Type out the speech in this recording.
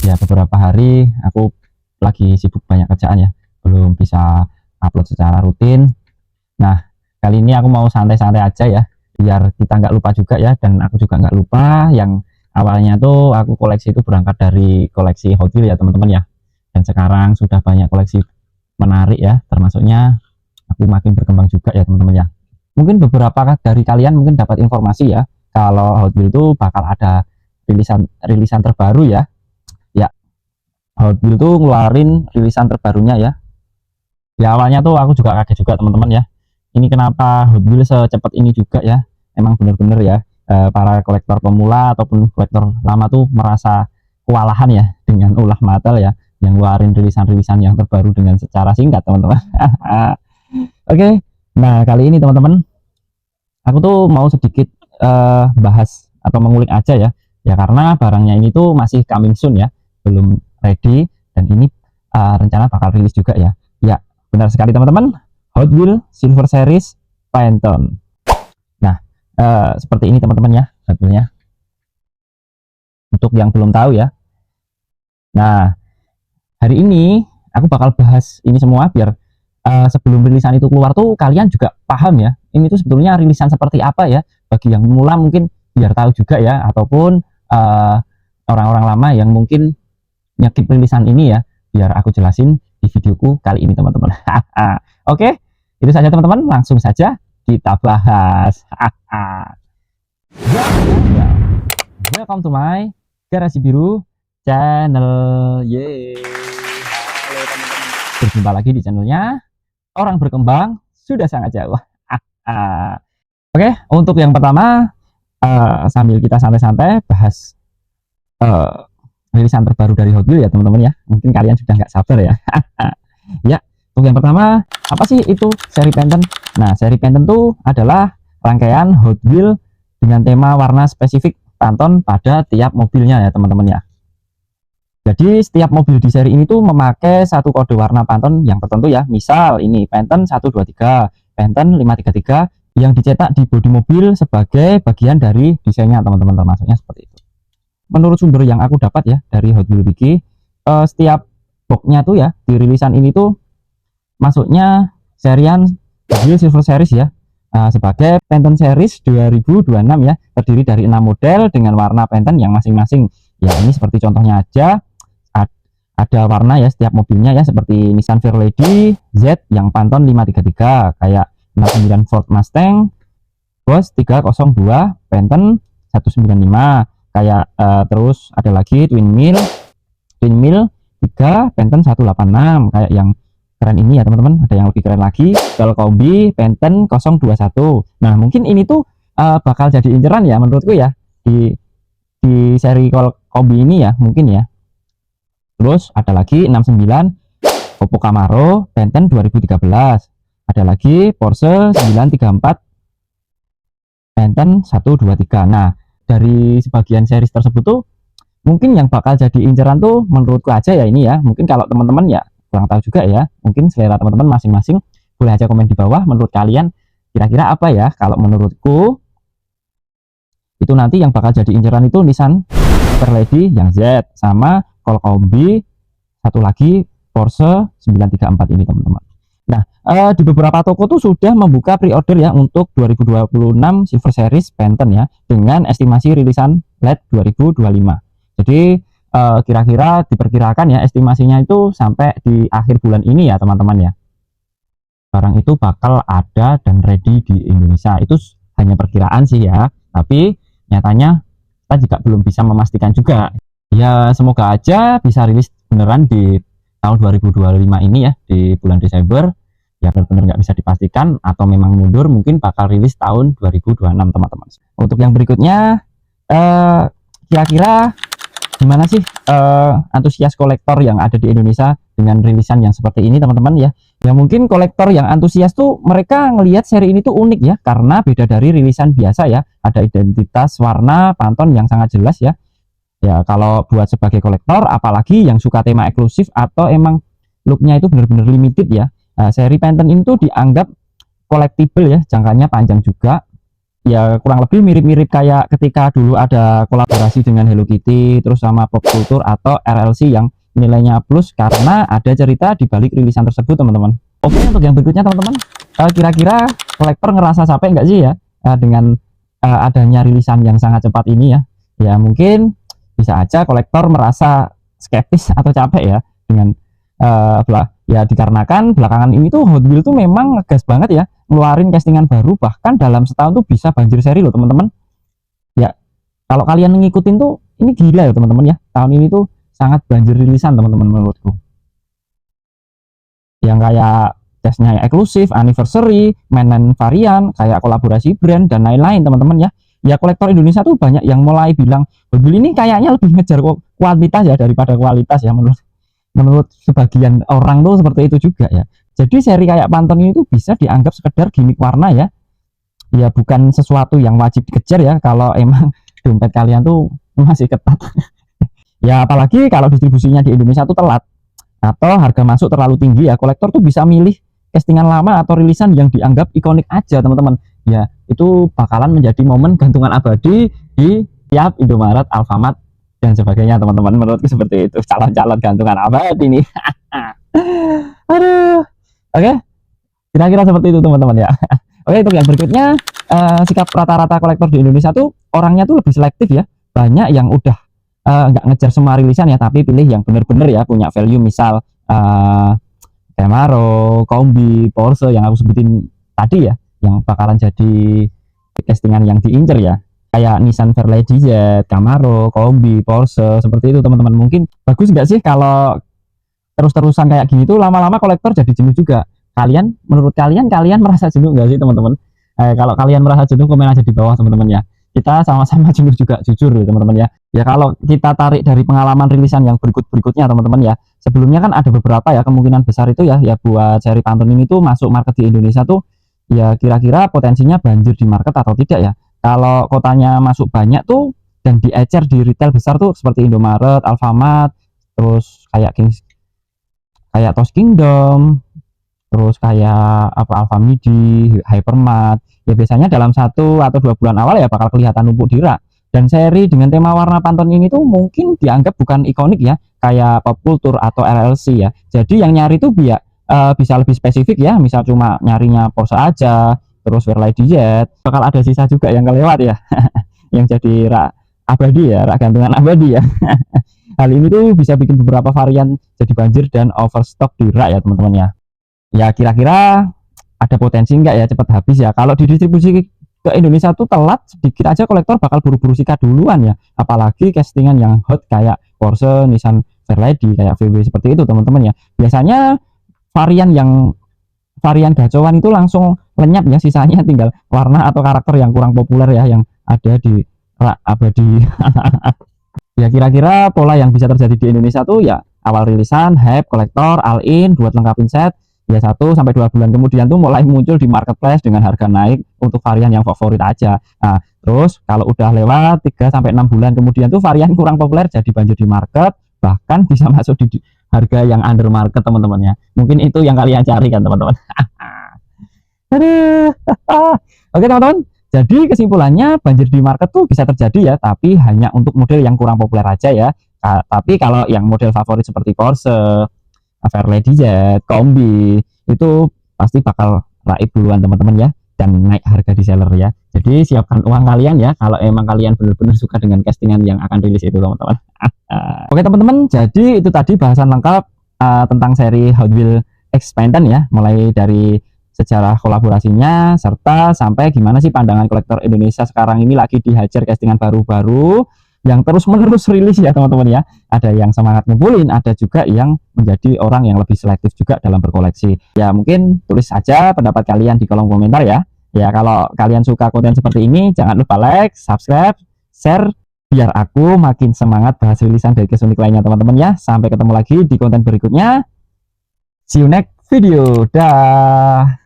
Ya beberapa hari aku lagi sibuk banyak kerjaan ya, belum bisa upload secara rutin. Nah, kali ini aku mau santai-santai aja ya, biar kita nggak lupa juga ya, dan aku juga nggak lupa yang awalnya tuh aku koleksi itu berangkat dari koleksi Hot Wheels ya teman-teman ya. Dan sekarang sudah banyak koleksi menarik ya, termasuknya aku makin berkembang juga ya teman-teman ya. Mungkin beberapa dari kalian mungkin dapat informasi ya, kalau Hot Wheels itu bakal ada rilisan terbaru ya. Ya, Hot Wheels tuh ngeluarin rilisan terbarunya ya. Ya awalnya tuh aku juga kaget juga teman-teman ya. Ini kenapa Hot Wheels secepat ini juga ya. Emang bener-bener ya, para kolektor pemula ataupun kolektor lama tuh merasa kewalahan ya dengan ulah Mattel ya, yang ngeluarin rilisan-rilisan yang terbaru dengan secara singkat teman-teman. Oke, nah kali ini teman-teman aku tuh mau sedikit bahas atau mengulik aja ya. Ya karena barangnya ini tuh masih coming soon ya, belum ready, dan ini rencana bakal rilis juga ya. Ya, benar sekali teman-teman. Hot Wheels Silver Series Phantom. Nah, seperti ini teman-teman ya Hot Wheels-nya. Untuk yang belum tahu ya. Nah, hari ini aku bakal bahas ini semua biar sebelum rilisan itu keluar tuh kalian juga paham ya, ini tuh sebetulnya rilisan seperti apa ya, bagi yang mula mungkin biar tahu juga ya, ataupun orang-orang lama yang mungkin nyekip rilisan ini ya, biar aku jelasin di videoku kali ini teman-teman. Oke, itu saja teman-teman, langsung saja kita bahas. Welcome to my Garasi Biru channel. Yeay. Halo teman-teman, berjumpa lagi di channelnya Orang Berkembang Sudah Sangat Jauh. Oke, untuk yang pertama, sambil kita santai-santai bahas rilisan terbaru dari Hot Wheels ya teman-teman ya. Mungkin kalian sudah nggak sabar ya. Ya, untuk yang pertama, apa sih itu seri Phantom? Nah, seri Phantom itu adalah rangkaian Hot Wheels dengan tema warna spesifik Phantom pada tiap mobilnya ya teman-teman ya. Jadi setiap mobil di seri ini tuh memakai satu kode warna Phantom yang tertentu ya. Misal ini Phantom 123, Phantom 533 yang dicetak di bodi mobil sebagai bagian dari desainnya teman-teman, termasuknya seperti itu. Menurut sumber yang aku dapat ya dari Hot Wheels Wiki, setiap boxnya tuh ya di rilisan ini tuh masuknya serian Hot Wheels Silver Series ya, sebagai Phantom Series 2026 ya, terdiri dari 6 model dengan warna Phantom yang masing-masing ya. Ini seperti contohnya aja, ada warna ya setiap mobilnya ya, seperti Nissan Fairlady Z yang Phantom 533, kayak 69 Ford Mustang Boss 302 Phantom 195, kayak terus ada lagi Twin Mill 3 Phantom 186, kayak yang keren ini ya teman-teman. Ada yang lebih keren lagi, Bell Kombi Phantom 021. Nah mungkin ini tuh bakal jadi inceran ya menurutku ya di seri Kombi ini ya mungkin ya. Terus ada lagi 69 Oppo Camaro Phantom 2013, ada lagi Porsche 934 Phantom 123. Nah dari sebagian series tersebut tuh mungkin yang bakal jadi inceran tuh menurutku aja ya ini ya. Mungkin kalau teman-teman ya kurang tahu juga ya, mungkin selera teman-teman masing-masing, boleh aja komen di bawah menurut kalian kira-kira apa ya. Kalau menurutku itu nanti yang bakal jadi inceran itu Nissan Fairlady yang Z, sama Col Kombi, satu lagi Porsche 934 ini teman-teman. Nah, di beberapa toko tuh sudah membuka pre-order ya untuk 2026 Silver Series Phantom ya, dengan estimasi rilisan LED 2025. Jadi kira-kira diperkirakan ya estimasinya itu sampai di akhir bulan ini ya teman-teman ya, barang itu bakal ada dan ready di Indonesia. Itu hanya perkiraan sih ya, tapi nyatanya kita juga belum bisa memastikan juga ya. Semoga aja bisa rilis beneran di tahun 2025 ini ya, di bulan Desember ya. Benar-benar nggak bisa dipastikan, atau memang mundur mungkin bakal rilis tahun 2026 teman-teman. Untuk yang berikutnya, kira-kira gimana sih antusias kolektor yang ada di Indonesia dengan rilisan yang seperti ini teman-teman ya. Ya mungkin kolektor yang antusias tuh mereka ngelihat seri ini tuh unik ya, karena beda dari rilisan biasa ya. Ada identitas warna Phantom yang sangat jelas ya. Ya kalau buat sebagai kolektor, apalagi yang suka tema eksklusif atau emang looknya itu benar-benar limited ya, seri Phantom ini tuh dianggap collectible ya, jangkanya panjang juga. ya kurang lebih mirip-mirip kayak ketika dulu ada kolaborasi dengan Hello Kitty terus sama Pop Culture atau RLC yang nilainya plus karena ada cerita di balik rilisan tersebut teman-teman. Oke, untuk yang berikutnya teman-teman, kira-kira kolektor ngerasa capek nggak sih ya dengan adanya rilisan yang sangat cepat ini ya? Ya mungkin bisa aja kolektor merasa skeptis atau capek ya dengan ya dikarenakan belakangan ini tuh Hot Wheels tuh memang ngegas banget ya ngeluarin castingan baru, bahkan dalam setahun tuh bisa banjir seri loh teman-teman ya. Kalau kalian ngikutin tuh ini gila ya teman-teman ya, tahun ini tuh sangat banjir rilisan teman-teman menurutku, yang kayak tesnya eksklusif, anniversary, mainan varian, kayak kolaborasi brand dan lain-lain teman-teman ya. Ya kolektor Indonesia tuh banyak yang mulai bilang Hot Wheels ini kayaknya lebih ngejar kuantitas ya daripada kualitas ya, menurut sebagian orang tuh seperti itu juga ya. Jadi seri kayak Pantone ini tuh bisa dianggap sekedar gimmick warna ya. Ya bukan sesuatu yang wajib dikejar ya kalau emang dompet kalian tuh masih ketat. Ya apalagi kalau distribusinya di Indonesia tuh telat atau harga masuk terlalu tinggi ya, kolektor tuh bisa milih castingan lama atau rilisan yang dianggap ikonik aja teman-teman. Ya itu bakalan menjadi momen gantungan abadi di tiap Indomaret, Alfamart dan sebagainya teman-teman. Menurutku seperti itu, calon-calon gantungan abadi nih. Aduh. Oke, kira-kira seperti itu teman-teman ya. Oke, untuk yang berikutnya, sikap rata-rata kolektor di Indonesia tuh orangnya tuh lebih selektif ya. Banyak yang udah nggak ngejar semua rilisan ya, tapi pilih yang bener-bener ya punya value, misal Camaro, Kombi, Porsche yang aku sebutin tadi ya, yang bakalan jadi castingan yang diincer ya, kayak Nissan Fairlady Z, Camaro, Kombi, Porsche, seperti itu teman-teman. Mungkin bagus nggak sih kalau terus-terusan kayak gini tuh lama-lama kolektor jadi jenuh juga. Menurut kalian merasa jenuh nggak sih teman-teman? Kalau kalian merasa jenuh, komen aja di bawah teman-teman ya. Kita sama-sama jenuh juga, jujur teman-teman ya. Ya kalau kita tarik dari pengalaman rilisan yang berikutnya teman-teman ya, sebelumnya kan ada beberapa ya, kemungkinan besar itu ya buat seri Pantone ini tuh masuk market di Indonesia tuh ya kira-kira potensinya banjir di market atau tidak ya. Kalau kotanya masuk banyak tuh dan diecer di retail besar tuh seperti Indomaret, Alfamart, terus kayak Tos Kingdom, terus kayak Alfamidi, Hypermart, ya biasanya dalam 1 atau 2 bulan awal ya bakal kelihatan numpuk di rak. Dan seri dengan tema warna Pantone ini tuh mungkin dianggap bukan ikonik ya, kayak Pop Culture atau RLC ya. Jadi yang nyari tuh bisa lebih spesifik ya, misal cuma nyarinya Porsche aja, terus Fairlady Z, bakal ada sisa juga yang kelewat ya, yang jadi rak abadi ya, rak gantungan abadi ya. Hal ini tuh bisa bikin beberapa varian jadi banjir dan overstock di rak ya teman-teman ya. Ya kira-kira ada potensi nggak ya cepat habis ya? Kalau didistribusi ke Indonesia tuh telat sedikit aja, kolektor bakal buru-buru sikat duluan ya. Apalagi castingan yang hot kayak Porsche, Nissan Fairlady, kayak VW seperti itu teman-teman ya. Biasanya varian gacauan itu langsung lenyap ya, sisanya tinggal warna atau karakter yang kurang populer ya yang ada di rak abadi. Ya kira-kira pola yang bisa terjadi di Indonesia tuh ya awal rilisan, hype, kolektor, all in buat lengkapin set, ya 1 sampai 2 bulan kemudian tuh mulai muncul di marketplace dengan harga naik untuk varian yang favorit aja. Nah terus kalau udah lewat 3 sampai 6 bulan kemudian tuh varian kurang populer jadi banjir di market, bahkan bisa masuk di harga yang under market teman-teman ya. Mungkin itu yang kalian cari kan teman-teman. Oke teman-teman, jadi kesimpulannya banjir di market tuh bisa terjadi ya, tapi hanya untuk model yang kurang populer aja ya. Tapi kalau yang model favorit seperti Porsche, Fairlady Z, Kombi itu pasti bakal raib duluan teman-teman ya, dan naik harga di seller ya. Jadi siapkan uang kalian ya kalau emang kalian benar-benar suka dengan castingan yang akan rilis itu teman-teman. Oke teman-teman, jadi itu tadi bahasan lengkap tentang seri Hot Wheels X Pantone ya, mulai dari sejarah kolaborasinya serta sampai gimana sih pandangan kolektor Indonesia sekarang ini lagi dihajar castingan baru-baru yang terus-menerus rilis ya teman-teman ya. Ada yang semangat ngumpulin, ada juga yang menjadi orang yang lebih selektif juga dalam berkoleksi. Ya mungkin tulis saja pendapat kalian di kolom komentar ya. Ya kalau kalian suka konten seperti ini jangan lupa like, subscribe, share biar aku makin semangat bahas rilisan dari case unik lainnya teman-teman ya. Sampai ketemu lagi di konten berikutnya. See you next video. Dah.